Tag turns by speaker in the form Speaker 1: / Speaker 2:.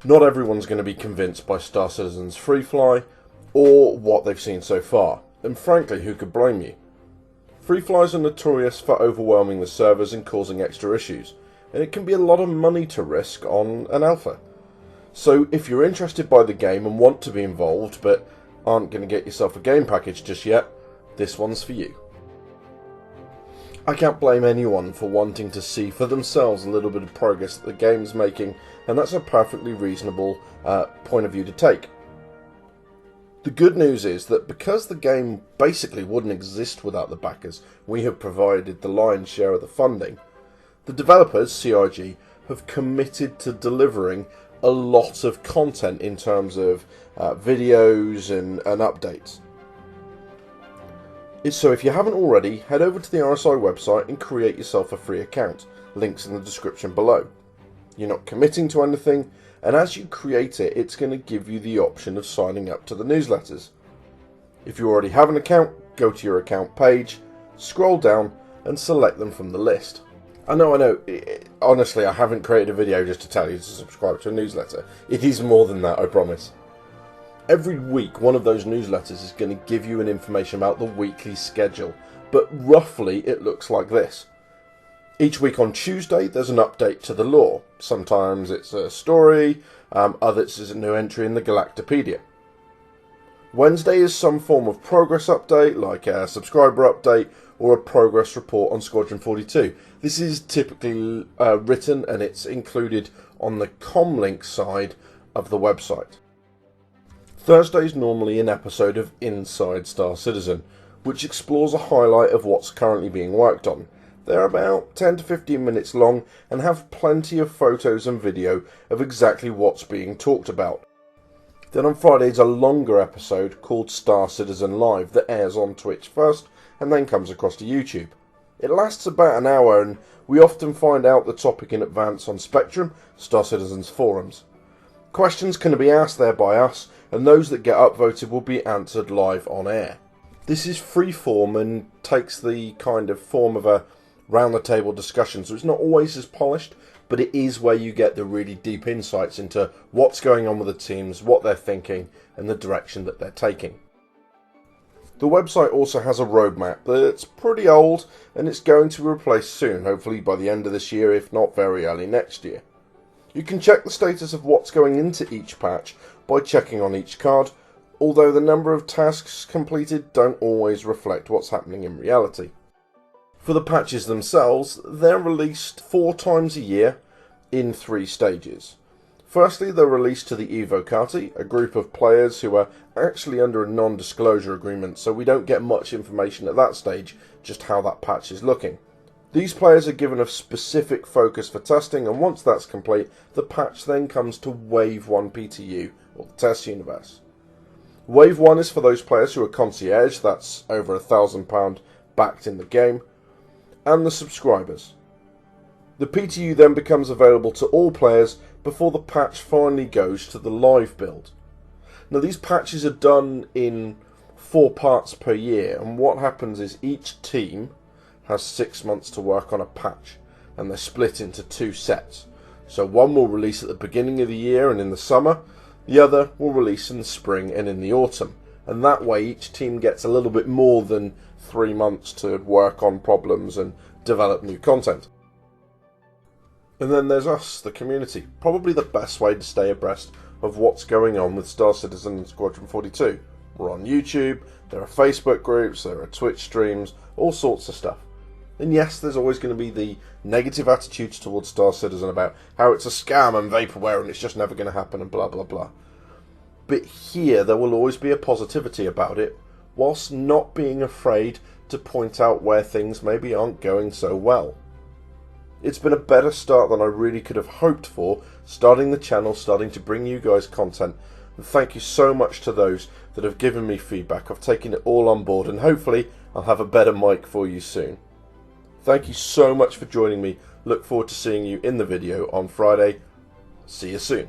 Speaker 1: Not everyone's going to be convinced by Star Citizen's free fly or what they've seen so far, and frankly, who could blame you? Free flies are notorious for overwhelming the servers and causing extra issues, and it can be a lot of money to risk on an alpha. So if you're interested by the game and want to be involved but aren't going to get yourself a game package just yet, this one's for you. I can't blame anyone for wanting to see for themselves a little bit of progress that the game's making, and that's a perfectly reasonable point of view to take. The good news is that because the game basically wouldn't exist without the backers, we have provided the lion's share of the funding. The developers, CIG, have committed to delivering a lot of content in terms of videos and updates. So if you haven't already, head over to the RSI website and create yourself a free account. Links in the description below. You're not committing to anything, and as you create it, it's going to give you the option of signing up to the newsletters. If you already have an account, go to your account page, scroll down, and select them from the list. I know, honestly, I haven't created a video just to tell you to subscribe to a newsletter. It is more than that, I promise. Every week, one of those newsletters is going to give you an information about the weekly schedule, but roughly it looks like this. Each week on Tuesday, there's an update to the lore. Sometimes it's a story, others is a new entry in the Galactopedia. Wednesday is some form of progress update, like a subscriber update or a progress report on Squadron 42. This is typically written and it's included on the comlink side of the website. Thursday is normally an episode of Inside Star Citizen, which explores a highlight of what's currently being worked on. They're about 10 to 15 minutes long and have plenty of photos and video of exactly what's being talked about. Then on Friday is a longer episode called Star Citizen Live that airs on Twitch first and then comes across to YouTube. It lasts about an hour and we often find out the topic in advance on Spectrum, Star Citizen's forums. Questions can be asked there by us, and those that get upvoted will be answered live on air. This is free form and takes the kind of form of a round the table discussion, so it's not always as polished, but it is where you get the really deep insights into what's going on with the teams, what they're thinking, and the direction that they're taking. The website also has a roadmap that's pretty old, and it's going to be replaced soon, hopefully by the end of this year, if not very early next year. You can check the status of what's going into each patch by checking on each card, although the number of tasks completed don't always reflect what's happening in reality. For the patches themselves, they're released 4 times a year in 3 stages. Firstly, they're released to the Evocati, a group of players who are actually under a non-disclosure agreement, so we don't get much information at that stage, just how that patch is looking. These players are given a specific focus for testing, and once that's complete, the patch then comes to Wave 1 PTU, or the test universe. Wave 1 is for those players who are concierge, that's over £1,000 backed in the game, and the subscribers. The PTU then becomes available to all players before the patch finally goes to the live build. Now these patches are done in 4 parts per year, and what happens is each team has 6 months to work on a patch, and they're split into 2 sets. So one will release at the beginning of the year and in the summer, the other will release in the spring and in the autumn, and that way each team gets a little bit more than 3 months to work on problems and develop new content. And then there's us, the community, probably the best way to stay abreast of what's going on with Star Citizen and Squadron 42. We're on YouTube, there are Facebook groups, there are Twitch streams, all sorts of stuff. And yes, there's always going to be the negative attitudes towards Star Citizen about how it's a scam and vaporware and it's just never going to happen and blah blah blah. But here there will always be a positivity about it, whilst not being afraid to point out where things maybe aren't going so well. It's been a better start than I really could have hoped for, starting the channel, starting to bring you guys content, and thank you so much to those that have given me feedback. I've taken it all on board and hopefully I'll have a better mic for you soon. Thank you so much for joining me. Look forward to seeing you in the video on Friday. See you soon.